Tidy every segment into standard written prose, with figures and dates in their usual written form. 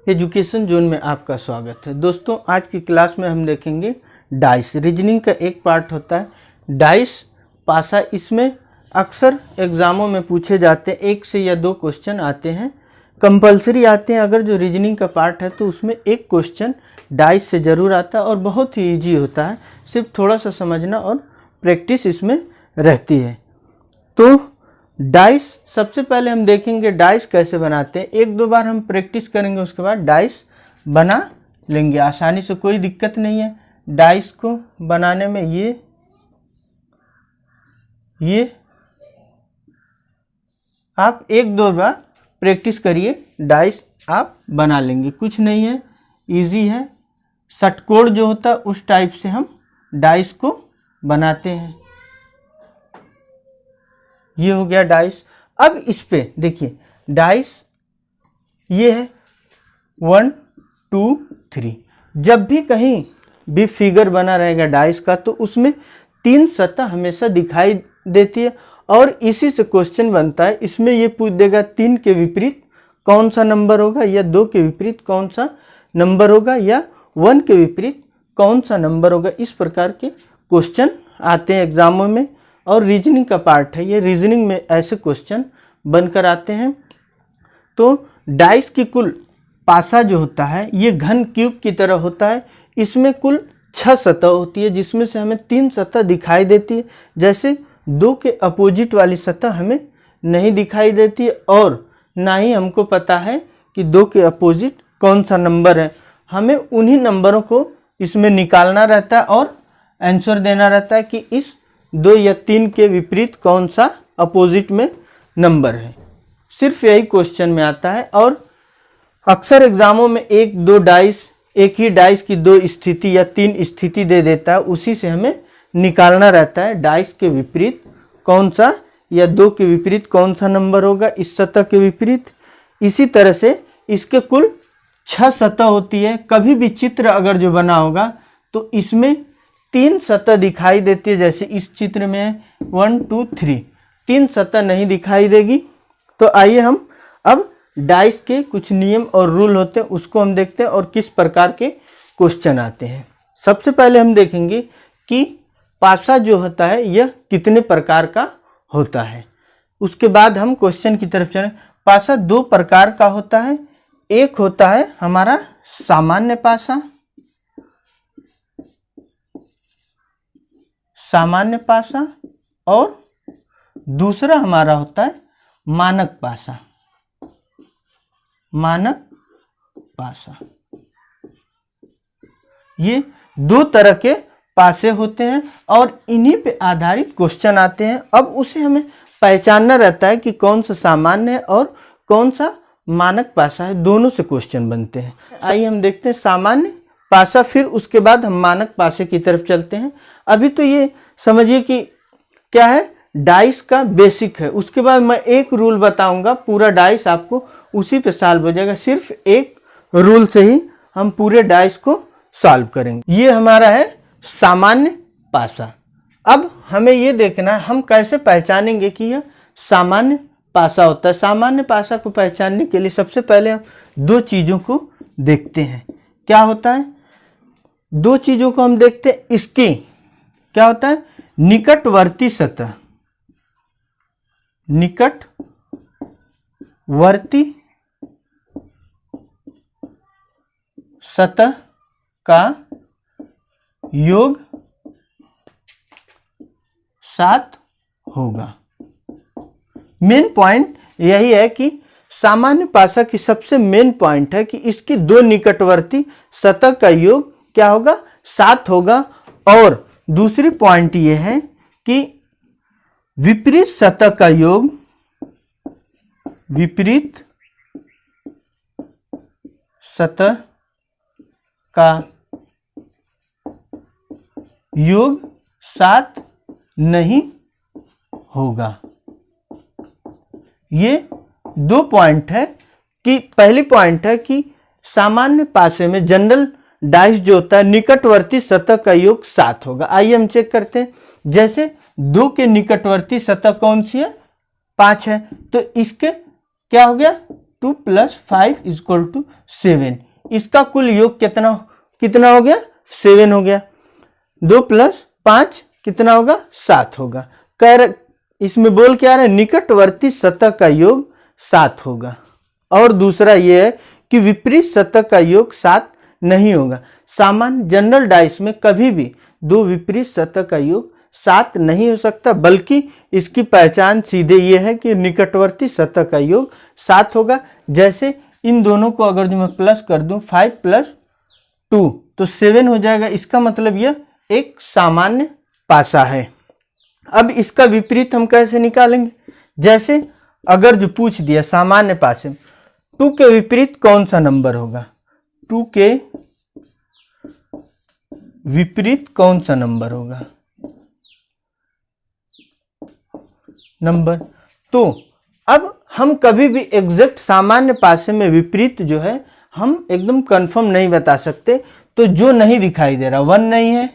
Education zone में आपका स्वागत है। दोस्तों, आज की क्लास में हम देखेंगे डाइस। रीजनिंग का एक पार्ट होता है डाइस पासा। इसमें अक्सर एग्ज़ामों में पूछे जाते हैं, एक से या दो क्वेश्चन आते हैं, कंपलसरी आते हैं। अगर जो रीजनिंग का पार्ट है तो उसमें एक क्वेश्चन डाइस से ज़रूर आता है और बहुत ही ईजी होता है, सिर्फ थोड़ा सा समझना और प्रैक्टिस इसमें रहती है। तो डाइस सबसे पहले हम देखेंगे डाइस कैसे बनाते हैं। एक दो बार हम प्रैक्टिस करेंगे, उसके बाद डाइस बना लेंगे आसानी से, कोई दिक्कत नहीं है। डाइस को बनाने में ये आप एक दो बार प्रैक्टिस करिए, डाइस आप बना लेंगे। कुछ नहीं है, इजी है। षटकोण जो होता है उस टाइप से हम डाइस को बनाते हैं। ये हो गया डाइस। अब इस पे देखिए, डाइस ये है 1 2 3। जब भी कहीं भी फिगर बना रहेगा डाइस का तो उसमें 3 सतह हमेशा दिखाई देती है और इसी से क्वेश्चन बनता है। इसमें ये पूछ देगा 3 के विपरीत कौन सा नंबर होगा, या 2 के विपरीत कौन सा नंबर होगा, या 1 के विपरीत कौन सा नंबर होगा। इस प्रकार के क्वेश्चन आते हैं एग्जामों में और रीजनिंग का पार्ट है ये। रीजनिंग में ऐसे क्वेश्चन बनकर आते हैं। तो डाइस की कुल पासा जो होता है ये घन क्यूब की तरह होता है। इसमें कुल 6 सतह होती है, जिसमें से हमें 3 सतह दिखाई देती है। जैसे 2 के अपोजिट वाली सतह हमें नहीं दिखाई देती है और ना ही हमको पता है कि 2 के अपोजिट कौन सा नंबर है। हमें उन्हीं नंबरों को इसमें निकालना रहता है और आंसर देना रहता है कि इस 2 या 3 के विपरीत कौन सा अपोजिट में नंबर है। सिर्फ यही क्वेश्चन में आता है और अक्सर एग्जामों में एक ही डाइस की 2 स्थिति या 3 स्थिति दे देता है, उसी से हमें निकालना रहता है डाइस के विपरीत कौन सा या 2 के विपरीत कौन सा नंबर होगा इस सतह के विपरीत। इसी तरह से इसके कुल 6 सतह होती है। कभी भी चित्र अगर जो बना होगा तो इसमें 3 सतह दिखाई देती है। जैसे इस चित्र में 1 2 3 3 सतह नहीं दिखाई देगी। तो आइए हम अब डाइस के कुछ नियम और रूल होते हैं उसको हम देखते हैं और किस प्रकार के क्वेश्चन आते हैं। सबसे पहले हम देखेंगे कि पासा जो होता है यह कितने प्रकार का होता है। उसके बाद हम क्वेश्चन की तरफ चलें। पासा 2 प्रकार का होता है। एक होता है हमारा सामान्य पासा और दूसरा हमारा होता है मानक पासा। ये 2 तरह के पासे होते हैं और इन्हीं पे आधारित क्वेश्चन आते हैं। अब उसे हमें पहचानना रहता है कि कौन सा सामान्य है और कौन सा मानक पासा है। दोनों से क्वेश्चन बनते हैं। आइए हम देखते हैं सामान्य पासा, फिर उसके बाद हम मानक पासे की तरफ चलते हैं। अभी तो ये समझिए कि क्या है, डाइस का बेसिक है। उसके बाद मैं एक रूल बताऊंगा, पूरा डाइस आपको उसी पे सॉल्व हो जाएगा। सिर्फ एक रूल से ही हम पूरे डाइस को सॉल्व करेंगे। ये हमारा है सामान्य पासा। अब हमें ये देखना है हम कैसे पहचानेंगे कि यह सामान्य पासा होता है। सामान्य पासा को पहचानने के लिए सबसे पहले हम 2 चीज़ों को देखते हैं। क्या होता है? 2 चीज़ों को हम देखते हैं। इसकी क्या होता है? निकटवर्ती सतह का योग 7 होगा। मेन पॉइंट यही है कि सामान्य पासा की सबसे मेन पॉइंट है कि इसकी 2 निकटवर्ती सतह का योग क्या होगा? 7 होगा। और दूसरी पॉइंट ये है कि विपरीत सतह का योग 7 नहीं होगा। ये 2 पॉइंट है कि पहली पॉइंट है कि सामान्य पासे में जनरल डाइस जो होता है निकटवर्ती सतह का योग 7 होगा। आइए हम चेक करते हैं। जैसे 2 के निकटवर्ती सतह कौन सी है? 5 है। तो इसके क्या हो गया? 2 + 5 = 7। इसका कुल योग कितना हो गया? 7 हो गया। 2 + 5 कितना होगा? 7 होगा। इसमें बोल क्या रहा है? निकटवर्ती सतह का योग 7 होगा। और दूसरा ये है कि विपरीत सतह का योग 7 नहीं होगा। सामान्य जनरल डाइस में कभी भी दो विपरीत सतह का योग 7 नहीं हो सकता, बल्कि इसकी पहचान सीधे ये है कि निकटवर्ती सतह का योग 7 होगा। जैसे इन दोनों को अगर जो मैं प्लस कर दूं 5 + 2 तो 7 हो जाएगा। इसका मतलब यह एक सामान्य पासा है। अब इसका विपरीत हम कैसे निकालेंगे? जैसे अगर जो पूछ दिया सामान्य पासे में 2 के विपरीत कौन सा नंबर होगा? 2 के विपरीत कौन सा नंबर होगा? नंबर। तो अब हम कभी भी एग्जैक्ट सामान्य पासे में विपरीत जो है हम एकदम कंफर्म नहीं बता सकते। तो जो नहीं दिखाई दे रहा 1 नहीं है,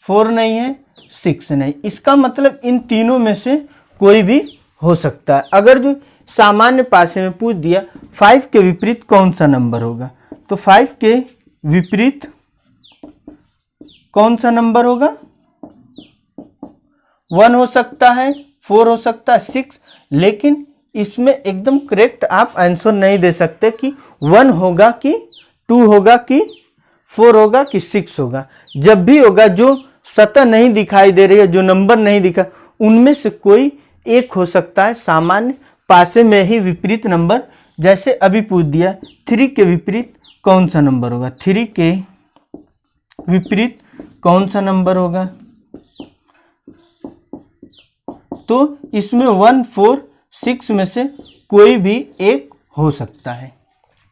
4 नहीं है, 6 नहीं, इसका मतलब इन तीनों में से कोई भी हो सकता है। अगर जो सामान्य पासे में पूछ दिया 5 के विपरीत कौन सा नंबर होगा, तो 5 के विपरीत कौन सा नंबर होगा? 1 हो सकता है, 4 हो सकता है, 6। लेकिन इसमें एकदम करेक्ट आप आंसर नहीं दे सकते कि 1 होगा कि 2 होगा कि 4 होगा कि 6 होगा। जब भी होगा जो सतह नहीं दिखाई दे रही है, जो नंबर नहीं दिखा, उनमें से कोई एक हो सकता है सामान्य पासे में ही विपरीत नंबर। जैसे अभी पूछ दिया 3 के विपरीत कौन सा नंबर होगा? 3 के विपरीत कौन सा नंबर होगा? तो इसमें 1, 4, 6 में से कोई भी एक हो सकता है।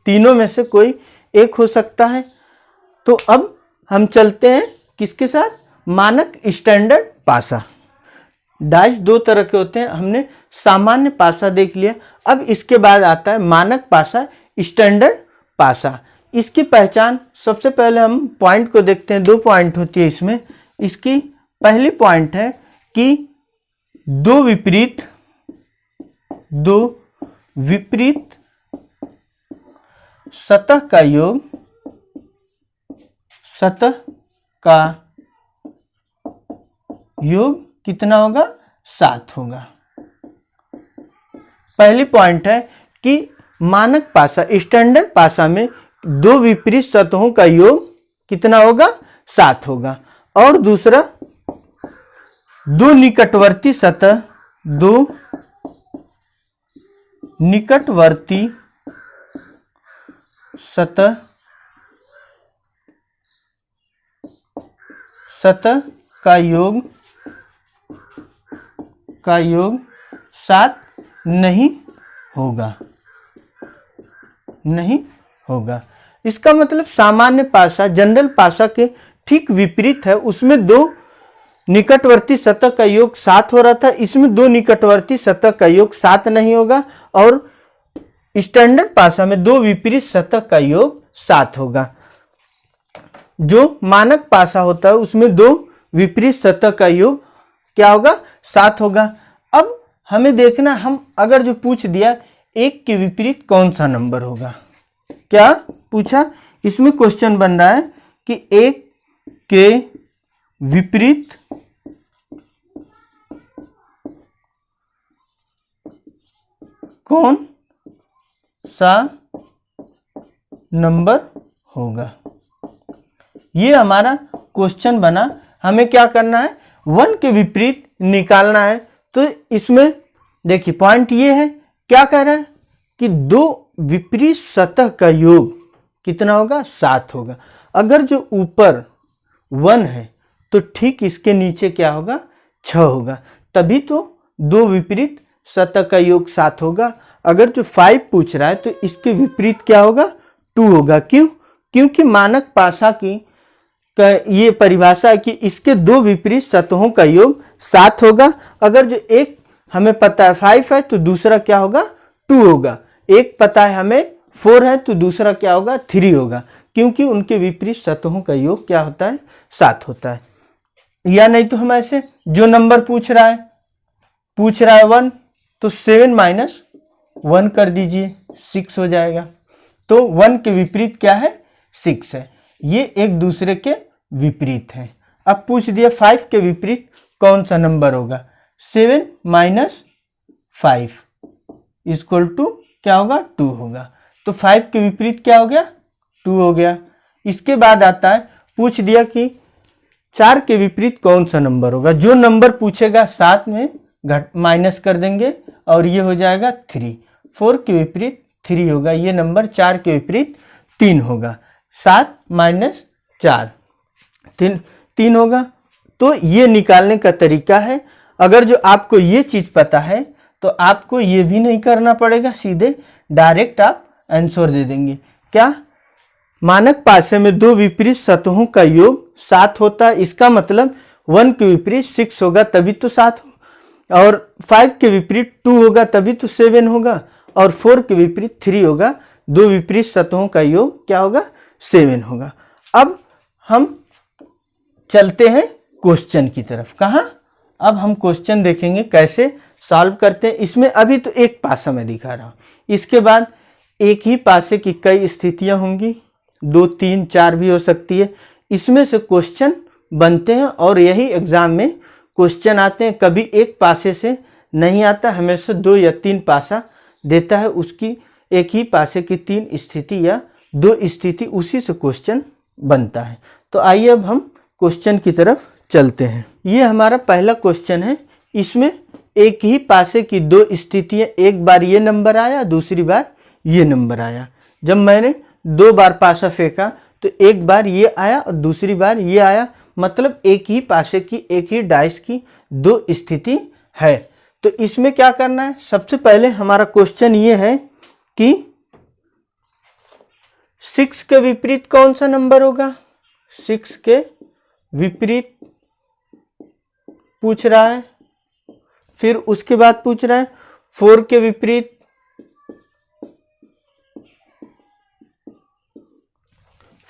तीनों में से कोई एक हो सकता है। तो अब हम चलते हैं किसके साथ? मानक स्टैंडर्ड पासा। डाइस दो तरह के होते हैं। हमने सामान्य पासा देख लिया। अब इसके बाद आता है मानक पासा, स्टैंडर्ड पासा। इसकी पहचान सबसे पहले हम पॉइंट को देखते हैं। 2 पॉइंट होती है इसमें। इसकी पहली पॉइंट है कि दो विपरीत सतह का योग कितना होगा? 7 होगा। पहली पॉइंट है कि मानक पासा, स्टैंडर्ड पासा में दो विपरीत सतहों का योग कितना होगा? 7 होगा। और दूसरा, दो निकटवर्ती सतह सतह का योग 7 नहीं होगा। इसका मतलब सामान्य पासा, जनरल पासा के ठीक विपरीत है। उसमें दो निकटवर्ती सतह का योग 7 हो रहा था, इसमें दो निकटवर्ती सतह का योग 7 नहीं होगा। और स्टैंडर्ड पासा में दो विपरीत सतह का योग 7 होगा। जो मानक पासा होता है उसमें दो विपरीत सतह का योग क्या होगा? 7 होगा। अब हमें देखना, हम अगर जो पूछ दिया 1 के विपरीत कौन सा नंबर होगा? क्या पूछा? इसमें क्वेश्चन बन रहा है कि 1 के विपरीत कौन सा नंबर होगा? ये हमारा क्वेश्चन बना। हमें क्या करना है? 1 के विपरीत निकालना है। तो इसमें देखिए पॉइंट ये है, क्या कह रहा है कि दो विपरीत सतह का योग कितना होगा? 7 होगा। अगर जो ऊपर 1 है तो ठीक इसके नीचे क्या होगा? 6 होगा। तभी तो दो विपरीत सतह का योग 7 होगा। अगर जो 5 पूछ रहा है तो इसके विपरीत क्या होगा? 2 होगा। क्यों? क्योंकि मानक पासा की ये परिभाषा है कि इसके दो विपरीत सतहों का योग 7 होगा। अगर जो एक हमें पता है 5 है तो दूसरा क्या होगा? 2 होगा। एक पता है हमें 4 है तो दूसरा क्या होगा? 3 होगा। क्योंकि उनके विपरीत सतहों का योग क्या होता है? 7 होता है। या नहीं तो हम ऐसे, जो नंबर पूछ रहा है 1 तो 7 - 1 कर दीजिए। 6 हो जाएगा। तो 1 के विपरीत क्या है? 6 है। ये एक दूसरे के विपरीत हैं। अब पूछ दिया 5 के विपरीत कौन सा नंबर होगा? 7 माइनस 5 इक्वल टू क्या होगा? 2 होगा। तो 5 के विपरीत क्या हो गया? 2 हो गया। इसके बाद आता है, पूछ दिया कि 4 के विपरीत कौन सा नंबर होगा? जो नंबर पूछेगा 7 में माइनस कर देंगे और ये हो जाएगा 3। 4 के विपरीत 3 होगा, ये नंबर 4 के विपरीत 3 होगा। 7 माइनस 4 3 होगा। तो ये निकालने का तरीका है। अगर जो आपको ये चीज़ पता है तो आपको ये भी नहीं करना पड़ेगा, सीधे डायरेक्ट आप आंसर दे देंगे। क्या? मानक पासे में दो विपरीत सतहों का योग 7 होता है। इसका मतलब 1 के विपरीत 6 होगा तभी तो 7 हो, और 5 के विपरीत 2 होगा तभी तो 7 होगा, और 4 के विपरीत 3 होगा। दो विपरीत सतहों का योग क्या होगा? 7 होगा। अब हम चलते हैं क्वेश्चन की तरफ। कहाँ? अब हम क्वेश्चन देखेंगे कैसे सॉल्व करते हैं। इसमें अभी तो एक पासा मैं दिखा रहा हूँ, इसके बाद एक ही पासे की कई स्थितियाँ होंगी, 2, 3, 4 भी हो सकती है। इसमें से क्वेश्चन बनते हैं और यही एग्जाम में क्वेश्चन आते हैं। कभी एक पासे से नहीं आता, हमेशा 2 या 3 पासा देता है, उसकी एक ही पासे की 3 स्थिति या 2 स्थिति, उसी से क्वेश्चन बनता है। तो आइए अब हम क्वेश्चन की तरफ चलते हैं। ये हमारा पहला क्वेश्चन है। इसमें एक ही पासे की 2 स्थितियाँ, एक बार ये नंबर आया, दूसरी बार ये नंबर आया। जब मैंने 2 बार पासा फेंका तो एक बार ये आया और दूसरी बार ये आया, मतलब एक ही पासे की, एक ही डाइस की 2 स्थिति है। तो इसमें क्या करना है? सबसे पहले हमारा क्वेश्चन ये है कि 6 के विपरीत कौन सा नंबर होगा? 6 के विपरीत पूछ रहा है। फिर उसके बाद पूछ रहा है 4 के विपरीत,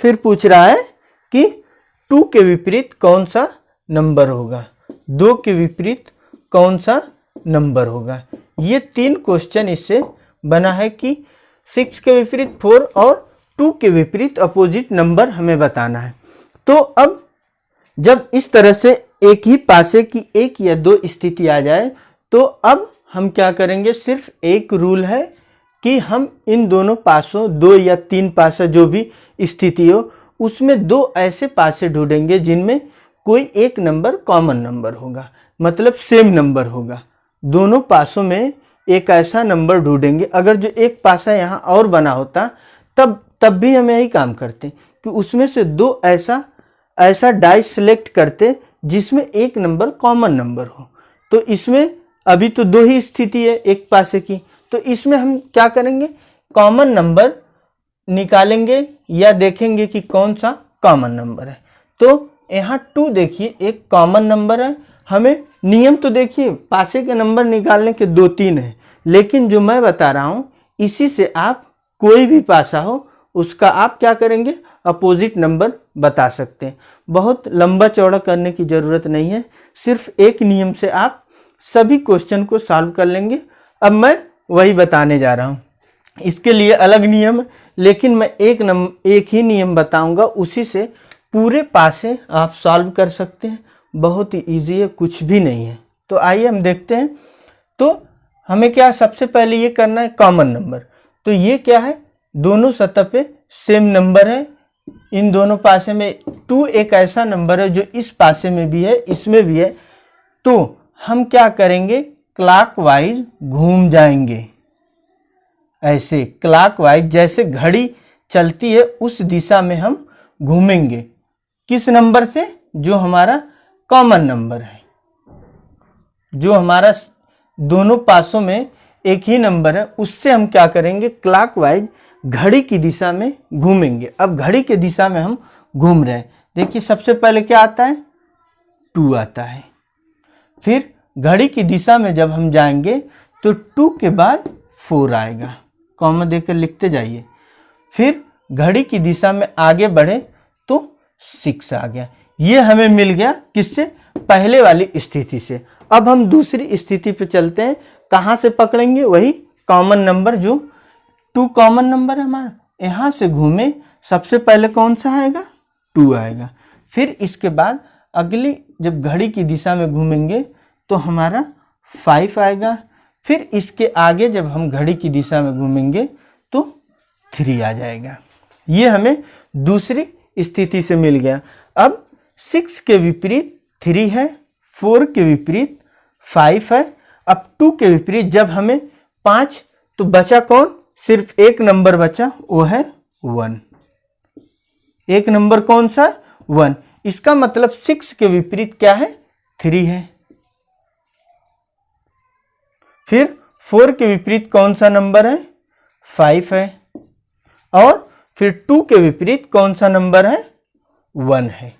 फिर पूछ रहा है कि 2 के विपरीत कौन सा नंबर होगा, 2 के विपरीत कौन सा नंबर होगा। ये 3 क्वेश्चन इससे बना है कि 6 के विपरीत 4 और 2 के विपरीत अपोजिट नंबर हमें बताना है। तो अब जब इस तरह से एक ही पासे की 1 या 2 स्थिति आ जाए तो अब हम क्या करेंगे? सिर्फ एक रूल है कि हम इन दोनों पासों, 2 या 3 पासा जो भी स्थिति हो, उसमें 2 ऐसे पासे ढूंढेंगे जिनमें कोई एक नंबर कॉमन नंबर होगा, मतलब सेम नंबर होगा। दोनों पासों में एक ऐसा नंबर ढूंढेंगे। अगर जो एक पासा यहाँ और बना होता तब भी हम यही काम करते कि उसमें से 2 ऐसा डाइस सेलेक्ट करते जिसमें एक नंबर कॉमन नंबर हो। तो इसमें अभी तो 2 ही स्थिति है एक पासे की, तो इसमें हम क्या करेंगे? कॉमन नंबर निकालेंगे या देखेंगे कि कौन सा कॉमन नंबर है। तो यहाँ 2 देखिए एक कॉमन नंबर है। हमें नियम तो देखिए, पासे के नंबर निकालने के 2-3 है, लेकिन जो मैं बता रहा हूँ इसी से आप कोई भी पासा हो उसका आप क्या करेंगे? अपोजिट नंबर बता सकते हैं। बहुत लंबा चौड़ा करने की ज़रूरत नहीं है, सिर्फ एक नियम से आप सभी क्वेश्चन को सॉल्व कर लेंगे। अब मैं वही बताने जा रहा हूँ। इसके लिए अलग नियम, लेकिन मैं एक ही नियम बताऊंगा, उसी से पूरे पासे आप सॉल्व कर सकते हैं। बहुत ही ईजी है, कुछ भी नहीं है। तो आइए हम देखते हैं। तो हमें क्या सबसे पहले ये करना है? Common number. तो ये क्या है? दोनों सतह पे सेम नंबर है। इन दोनों पासे में 2 एक ऐसा नंबर है जो इस पासे में भी है, इसमें भी है। तो हम क्या करेंगे? क्लॉकवाइज घूम जाएंगे। ऐसे क्लॉकवाइज, जैसे घड़ी चलती है उस दिशा में हम घूमेंगे। किस नंबर से? जो हमारा कॉमन नंबर है, जो हमारा दोनों पासों में एक ही नंबर है, उससे हम क्या करेंगे? क्लॉकवाइज घड़ी की दिशा में घूमेंगे। अब घड़ी की दिशा में हम घूम रहे हैं। देखिए सबसे पहले क्या आता है? 2 आता है। फिर घड़ी की दिशा में जब हम जाएंगे तो 2 के बाद 4 आएगा, कॉमा देकर लिखते जाइए। फिर घड़ी की दिशा में आगे बढ़े तो 6 आ गया। ये हमें मिल गया किससे? पहले वाली स्थिति से। अब हम दूसरी स्थिति पे चलते हैं। कहाँ से पकड़ेंगे? वही कॉमन नंबर जो 2 कॉमन नंबर है हमारा, यहाँ से घूमे सबसे पहले कौन सा आएगा, 2 आएगा। फिर इसके बाद अगली जब घड़ी की दिशा में घूमेंगे तो हमारा 5 आएगा। फिर इसके आगे जब हम घड़ी की दिशा में घूमेंगे तो 3 आ जाएगा। ये हमें दूसरी स्थिति से मिल गया। अब 6 के विपरीत 3 है, 4 के विपरीत 5 है। अब 2 के विपरीत जब हमें 5, तो बचा कौन, सिर्फ एक नंबर बचा, वो है 1। एक नंबर कौन सा, 1। इसका मतलब 6 के विपरीत क्या है, 3 है। फिर 4 के विपरीत कौन सा नंबर है, 5 है। और फिर 2 के विपरीत कौन सा नंबर है, 1 है।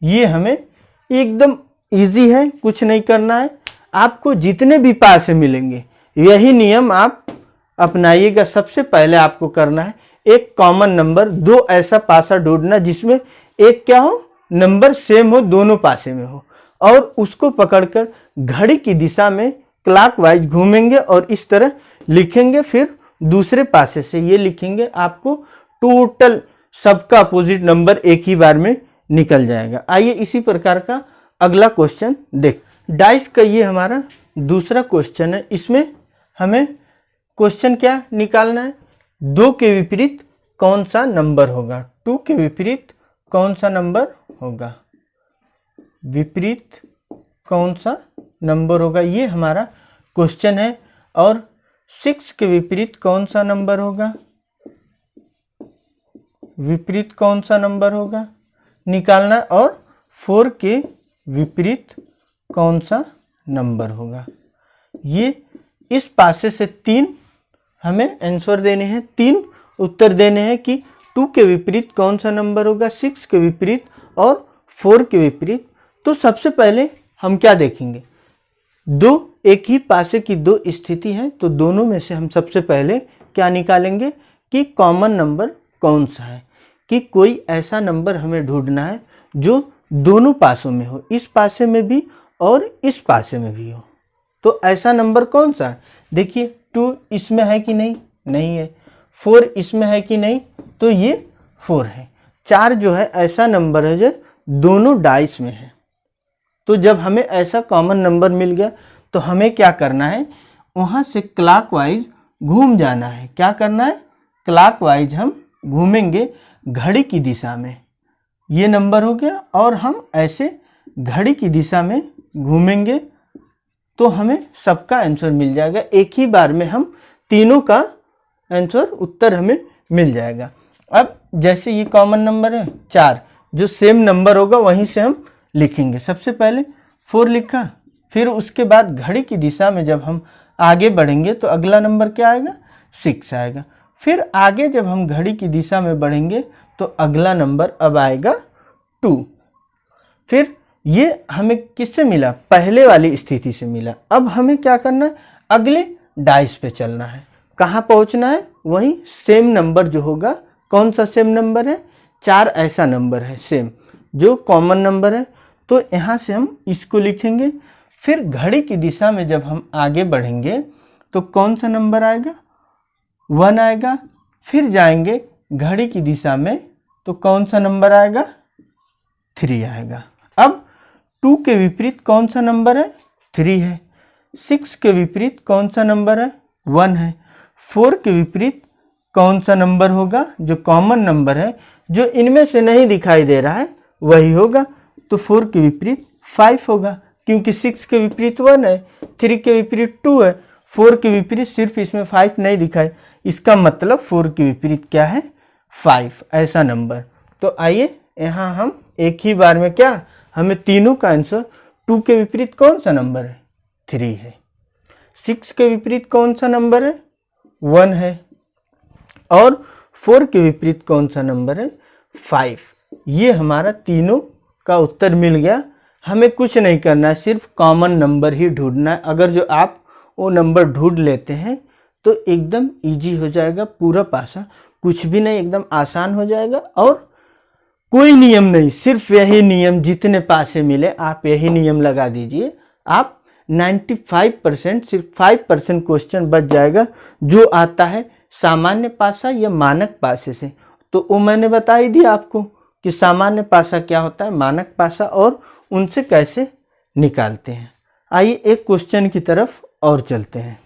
ये हमें एकदम इजी है, कुछ नहीं करना है। आपको जितने भी पासे मिलेंगे यही नियम आप अपनाइएगा। सबसे पहले आपको करना है एक कॉमन नंबर, 2 ऐसा पासा ढूंढना जिसमें एक क्या हो, नंबर सेम हो, दोनों पासे में हो, और उसको पकड़कर घड़ी की दिशा में क्लॉकवाइज घूमेंगे और इस तरह लिखेंगे। फिर दूसरे पासे से ये लिखेंगे, आपको टोटल सबका अपोजिट नंबर एक ही बार में निकल जाएगा। आइए इसी प्रकार का अगला क्वेश्चन देख। डाइस का ये हमारा दूसरा क्वेश्चन है। इसमें हमें क्वेश्चन क्या निकालना है, 2 के विपरीत कौन सा नंबर होगा, 2 के विपरीत कौन सा नंबर होगा, विपरीत कौन सा नंबर होगा, ये हमारा क्वेश्चन है। और 6 के विपरीत कौन सा नंबर होगा, विपरीत कौन सा नंबर होगा निकालना, और 4 के विपरीत कौन सा नंबर होगा। ये इस पासे से 3 हमें आंसर देने हैं, 3 उत्तर देने हैं कि 2 के विपरीत कौन सा नंबर होगा, 6 के विपरीत और 4 के विपरीत। तो सबसे पहले हम क्या देखेंगे, 2 एक ही पासे की 2 स्थिति हैं, तो दोनों में से हम सबसे पहले क्या निकालेंगे कि कॉमन नंबर कौन सा है, कि कोई ऐसा नंबर हमें ढूंढना है जो दोनों पासों में हो, इस पासे में भी और इस पासे में भी हो। तो ऐसा नंबर कौन सा है, देखिए 2 इसमें है कि नहीं, नहीं है। 4 इसमें है कि नहीं, तो ये 4 है। 4 जो है ऐसा नंबर है जो दोनों डाइस में है। तो जब हमें ऐसा कॉमन नंबर मिल गया तो हमें क्या करना है, वहाँ से क्लॉकवाइज घूम जाना है। क्या करना है, क्लॉकवाइज हम घूमेंगे घड़ी की दिशा में। ये नंबर हो गया, और हम ऐसे घड़ी की दिशा में घूमेंगे तो हमें सबका आंसर मिल जाएगा। एक ही बार में हम तीनों का आंसर, उत्तर हमें मिल जाएगा। अब जैसे ये कॉमन नंबर है 4, जो सेम नंबर होगा वहीं से हम लिखेंगे। सबसे पहले 4 लिखा, फिर उसके बाद घड़ी की दिशा में जब हम आगे बढ़ेंगे तो अगला नंबर क्या आएगा, 6 आएगा। फिर आगे जब हम घड़ी की दिशा में बढ़ेंगे तो अगला नंबर अब आएगा 2। फिर ये हमें किससे मिला, पहले वाली स्थिति से मिला। अब हमें क्या करना है, अगले डाइस पे चलना है। कहाँ पहुँचना है, वही सेम नंबर जो होगा। कौन सा सेम नंबर है, 4 ऐसा नंबर है सेम जो कॉमन नंबर है। तो यहाँ से हम इसको लिखेंगे। फिर घड़ी की दिशा में जब हम आगे बढ़ेंगे तो कौन सा नंबर आएगा, 1 आएगा। फिर जाएंगे घड़ी की दिशा में तो कौन सा नंबर आएगा, 3 आएगा। अब 2 के विपरीत कौन सा नंबर है, 3 है। 6 के विपरीत कौन सा नंबर है, 1 है। 4 के विपरीत कौन सा नंबर होगा, जो कॉमन नंबर है, जो इनमें से नहीं दिखाई दे रहा है वही होगा। तो 4 के विपरीत 5 होगा, क्योंकि 6 के विपरीत 1 है, 3 के विपरीत 2 है, 4 के विपरीत सिर्फ इसमें 5 नहीं दिखाए। इसका मतलब 4 के विपरीत क्या है, 5 ऐसा नंबर। तो आइए यहाँ हम एक ही बार में क्या, हमें तीनों का आंसर, 2 के विपरीत कौन सा नंबर है, 3 है। 6 के विपरीत कौन सा नंबर है, 1 है। और 4 के विपरीत कौन सा नंबर है, 5। ये हमारा तीनों का उत्तर मिल गया। हमें कुछ नहीं करना है, सिर्फ कॉमन नंबर ही ढूंढना है। अगर जो आप वो नंबर ढूंढ लेते हैं तो एकदम इजी हो जाएगा पूरा पासा, कुछ भी नहीं, एकदम आसान हो जाएगा। और कोई नियम नहीं, सिर्फ यही नियम, जितने पासे मिले आप यही नियम लगा दीजिए। आप 95%, सिर्फ 5% क्वेश्चन बच जाएगा जो आता है सामान्य पासा या मानक पासे से। तो वो मैंने बता ही दिया आपको कि सामान्य पासा क्या होता है, मानक पासा, और उनसे कैसे निकालते हैं। आइए एक क्वेश्चन की तरफ और चलते हैं।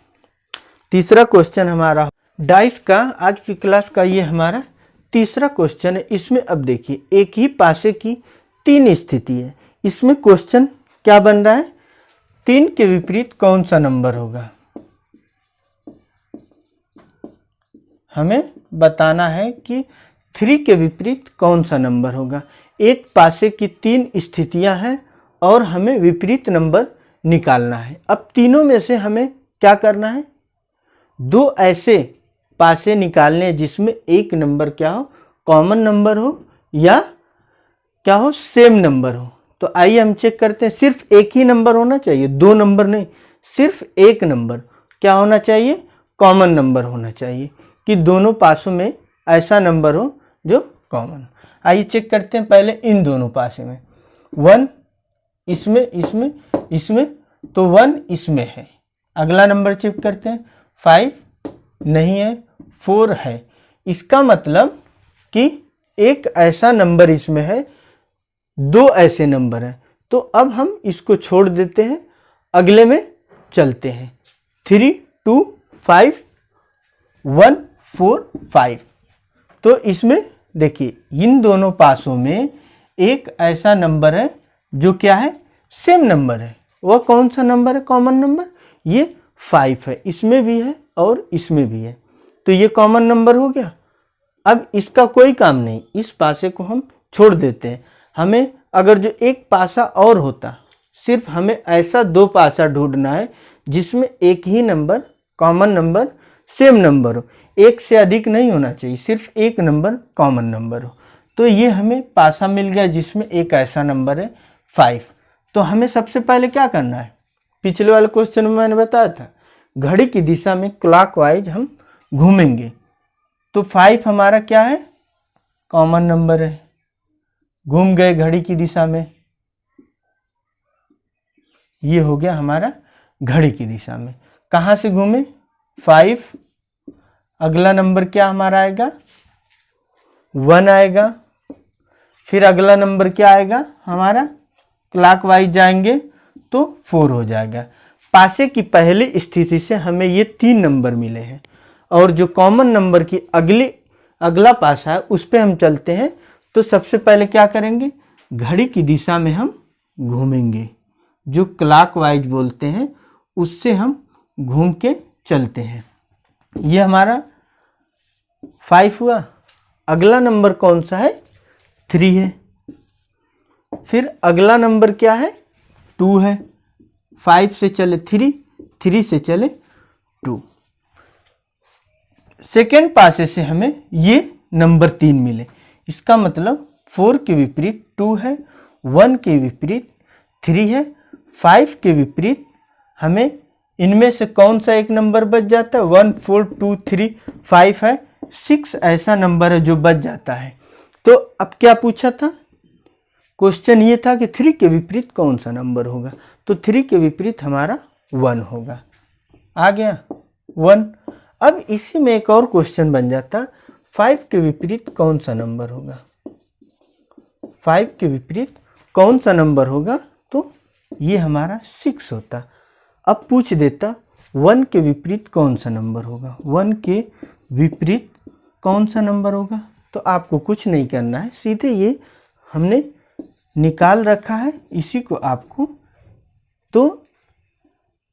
तीसरा क्वेश्चन हमारा डाइस का, आज की क्लास का ये हमारा तीसरा क्वेश्चन है। इसमें अब देखिए एक ही पासे की 3 स्थिति है। इसमें क्वेश्चन क्या बन रहा है, 3 के विपरीत कौन सा नंबर होगा। हमें बताना है कि 3 के विपरीत कौन सा नंबर होगा। एक पासे की 3 स्थितियां हैं और हमें विपरीत नंबर निकालना है। अब तीनों में से हमें क्या करना है, 2 ऐसे पासे निकालने जिसमें एक नंबर क्या हो, कॉमन नंबर हो, या क्या हो, सेम नंबर हो। तो आइए हम चेक करते हैं। सिर्फ एक ही नंबर होना चाहिए, 2 नंबर नहीं, सिर्फ एक नंबर क्या होना चाहिए, कॉमन नंबर होना चाहिए, कि दोनों पासों में ऐसा नंबर हो जो कॉमन। आइए चेक करते हैं पहले इन दोनों पासे में। 1 इसमें, इसमें, इसमें, तो 1 इसमें है। अगला नंबर चेक करते हैं, 5 नहीं है, 4 है। इसका मतलब कि एक ऐसा नंबर इसमें है, 2 ऐसे नंबर हैं। तो अब हम इसको छोड़ देते हैं, अगले में चलते हैं। 3, 2, 5, 1, 4, 5। तो इसमें देखिए इन दोनों पासों में एक ऐसा नंबर है जो क्या है, सेम नंबर है। वह कौन सा नंबर है, कॉमन नंबर, ये 5 है। इसमें भी है और इसमें भी है, तो ये कॉमन नंबर हो गया। अब इसका कोई काम नहीं, इस पासे को हम छोड़ देते हैं। हमें अगर जो एक पासा और होता, सिर्फ हमें ऐसा 2 पासा ढूंढना है जिसमें एक ही number, common number, same number हो। एक से अधिक नहीं होना चाहिए, सिर्फ एक नंबर कॉमन नंबर हो। तो ये हमें पासा मिल गया जिसमें एक ऐसा नंबर है 5। तो हमें सबसे पहले क्या करना है, पिछले वाले क्वेश्चन में मैंने बताया था, घड़ी की दिशा में क्लॉकवाइज हम घूमेंगे। तो 5 हमारा क्या है, कॉमन नंबर है। घूम गए घड़ी की दिशा में, ये हो गया हमारा घड़ी की दिशा में। कहाँ से घूमे, 5। अगला नंबर क्या हमारा आएगा, 1 आएगा। फिर अगला नंबर क्या आएगा हमारा, क्लॉकवाइज जाएंगे तो 4 हो जाएगा। पासे की पहली स्थिति से हमें ये 3 नंबर मिले हैं, और जो कॉमन नंबर की अगला पासा है उस पर हम चलते हैं। तो सबसे पहले क्या करेंगे, घड़ी की दिशा में हम घूमेंगे, जो क्लॉकवाइज बोलते हैं, उससे हम घूम के चलते हैं। ये हमारा 5 हुआ। अगला नंबर कौन सा है, 3 है। फिर अगला नंबर क्या है, 2 है। 5 से चले 3, 3 से चले 2। सेकेंड पासे से हमें ये नंबर 3 मिले। इसका मतलब 4 के विपरीत 2 है, 1 के विपरीत 3 है, 5 के विपरीत हमें इनमें से कौन सा एक नंबर बच जाता है, 1, 4, 2, 3, 5 है, 6 ऐसा नंबर है जो बच जाता है। तो अब क्या पूछा था, क्वेश्चन ये था कि 3 के विपरीत कौन सा नंबर होगा। तो 3 के विपरीत हमारा 1 होगा। आ गया 1। अब इसी में एक और क्वेश्चन बन जाता, 5 के विपरीत कौन सा नंबर होगा। 5 के विपरीत कौन सा नंबर होगा, तो ये हमारा 6 होता। अब पूछ देता 1 के विपरीत कौन सा नंबर होगा। 1 के विपरीत कौन सा नंबर होगा, तो आपको कुछ नहीं करना है, सीधे ये हमने निकाल रखा है, इसी को आपको। तो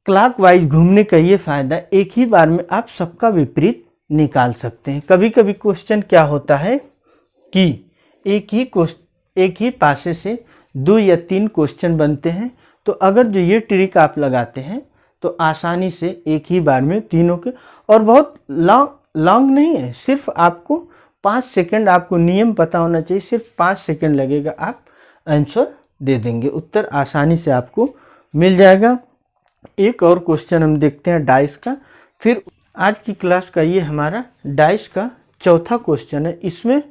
क्लॉकवाइज घूमने का ये फ़ायदा, एक ही बार में आप सबका विपरीत निकाल सकते हैं। कभी कभी क्वेश्चन क्या होता है कि एक ही पासे से 2 या 3 क्वेश्चन बनते हैं। तो अगर जो ये ट्रिक आप लगाते हैं तो आसानी से एक ही बार में तीनों के, और बहुत लॉन्ग नहीं है, सिर्फ आपको 5 सेकंड, आपको नियम पता होना चाहिए, सिर्फ 5 सेकंड लगेगा, आप आंसर दे देंगे, उत्तर आसानी से आपको मिल जाएगा। एक और क्वेश्चन हम देखते हैं डाइस का। फिर आज की क्लास का ये हमारा डाइस का चौथा क्वेश्चन है। इसमें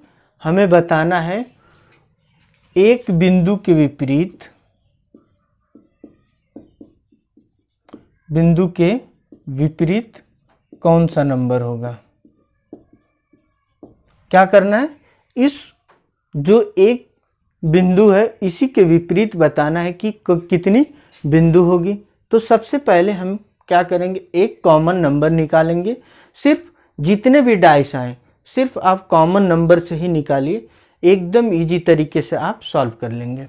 हमें बताना है एक बिंदु के विपरीत कौन सा नंबर होगा। क्या करना है, इस जो एक बिंदु है इसी के विपरीत बताना है कि कितनी बिंदु होगी। तो सबसे पहले हम क्या करेंगे, एक कॉमन नंबर निकालेंगे। सिर्फ जितने भी डाइस आए सिर्फ आप कॉमन नंबर से ही निकालिए, एकदम इजी तरीके से आप सॉल्व कर लेंगे।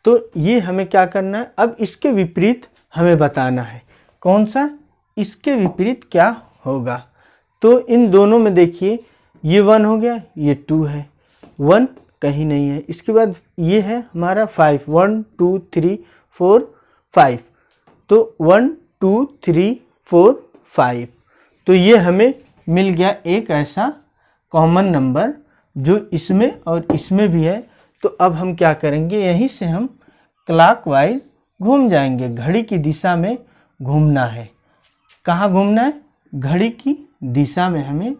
तो ये हमें क्या करना है, अब इसके विपरीत हमें बताना है। कौन सा, इसके विपरीत क्या होगा। तो इन दोनों में देखिए, ये 1 हो गया, ये 2 है, 1 कहीं नहीं है। इसके बाद ये है हमारा 5, 1 2 3 4 5, तो 1 2 3 4 5, तो ये हमें मिल गया एक ऐसा कॉमन नंबर जो इसमें और इसमें भी है। तो अब हम क्या करेंगे, यहीं से हम क्लॉकवाइज घूम जाएंगे, घड़ी की दिशा में घूमना है। कहाँ घूमना है, घड़ी की दिशा में हमें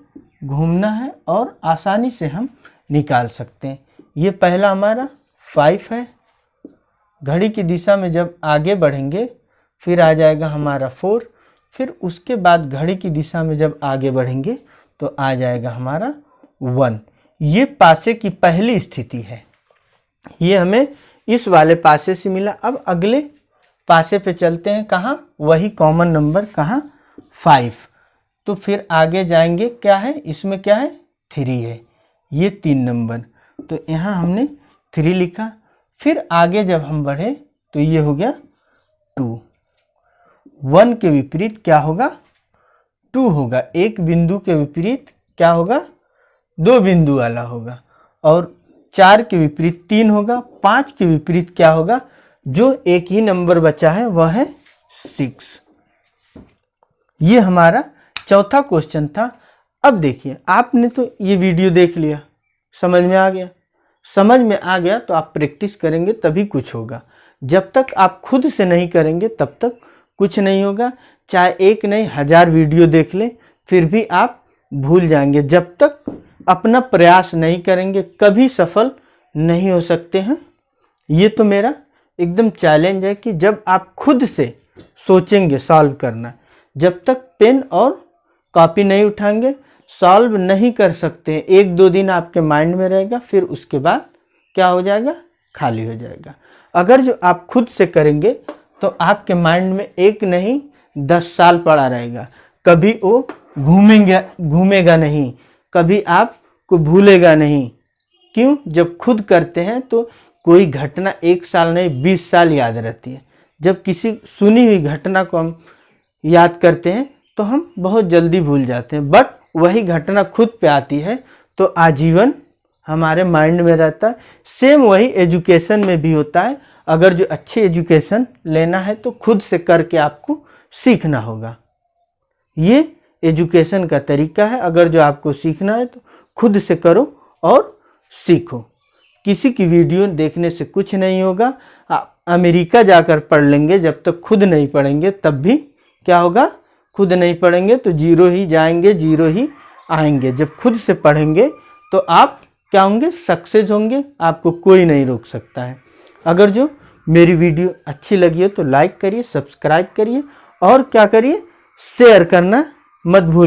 घूमना है और आसानी से हम निकाल सकते हैं। ये पहला हमारा 5 है, घड़ी की दिशा में जब आगे बढ़ेंगे फिर आ जाएगा हमारा 4, फिर उसके बाद घड़ी की दिशा में जब आगे बढ़ेंगे तो आ जाएगा हमारा 1। ये पासे की पहली स्थिति है, ये हमें इस वाले पासे से मिला। अब अगले पासे पे चलते हैं, कहाँ, वही कॉमन नंबर, कहाँ, 5। तो फिर आगे जाएंगे, क्या है इसमें, क्या है, 3 है, ये 3 नंबर, तो यहाँ हमने 3 लिखा। फिर आगे जब हम बढ़े तो ये हो गया 2, 1 के विपरीत क्या होगा, 2 होगा। एक बिंदु के विपरीत क्या होगा, 2 बिंदु वाला होगा। और 4 के विपरीत 3 होगा, 5 के विपरीत क्या होगा, जो एक ही नंबर बचा है वह है 6। ये हमारा चौथा क्वेश्चन था। अब देखिए, आपने तो ये वीडियो देख लिया, समझ में आ गया। समझ में आ गया तो आप प्रैक्टिस करेंगे तभी कुछ होगा। जब तक आप खुद से नहीं करेंगे तब तक कुछ नहीं होगा। चाहे एक नहीं 1000 वीडियो देख लें फिर भी आप भूल जाएंगे। जब तक अपना प्रयास नहीं करेंगे कभी सफल नहीं हो सकते हैं। ये तो मेरा एकदम चैलेंज है कि जब आप खुद से सोचेंगे सॉल्व करना, जब तक पेन और कॉपी नहीं उठाएंगे सॉल्व नहीं कर सकते। 1-2 दिन आपके माइंड में रहेगा, फिर उसके बाद क्या हो जाएगा, खाली हो जाएगा। अगर जो आप खुद से करेंगे तो आपके माइंड में एक नहीं 10 साल पड़ा रहेगा, कभी वो घूमेगा नहीं, कभी आपको भूलेगा नहीं। क्यों, जब खुद करते हैं तो कोई घटना 1 साल नहीं 20 साल याद रहती है। जब किसी सुनी हुई घटना को हम याद करते हैं तो हम बहुत जल्दी भूल जाते हैं, बट वही घटना खुद पे आती है तो आजीवन हमारे माइंड में रहता है। सेम वही एजुकेशन में भी होता है। अगर जो अच्छी एजुकेशन लेना है तो खुद से करके आपको सीखना होगा। ये एजुकेशन का तरीका है। अगर जो आपको सीखना है तो खुद से करो और सीखो। किसी की वीडियो देखने से कुछ नहीं होगा। आप अमेरिका जाकर पढ़ लेंगे, जब तक खुद नहीं पढ़ेंगे तब भी क्या होगा, खुद नहीं पढ़ेंगे तो 0 ही जाएंगे 0 ही आएंगे। जब खुद से पढ़ेंगे तो आप क्या होंगे, सक्सेस होंगे, आपको कोई नहीं रोक सकता है। अगर जो मेरी वीडियो अच्छी लगी है तो लाइक करिए, सब्सक्राइब करिए और क्या करिए, शेयर करना मत भूलिए।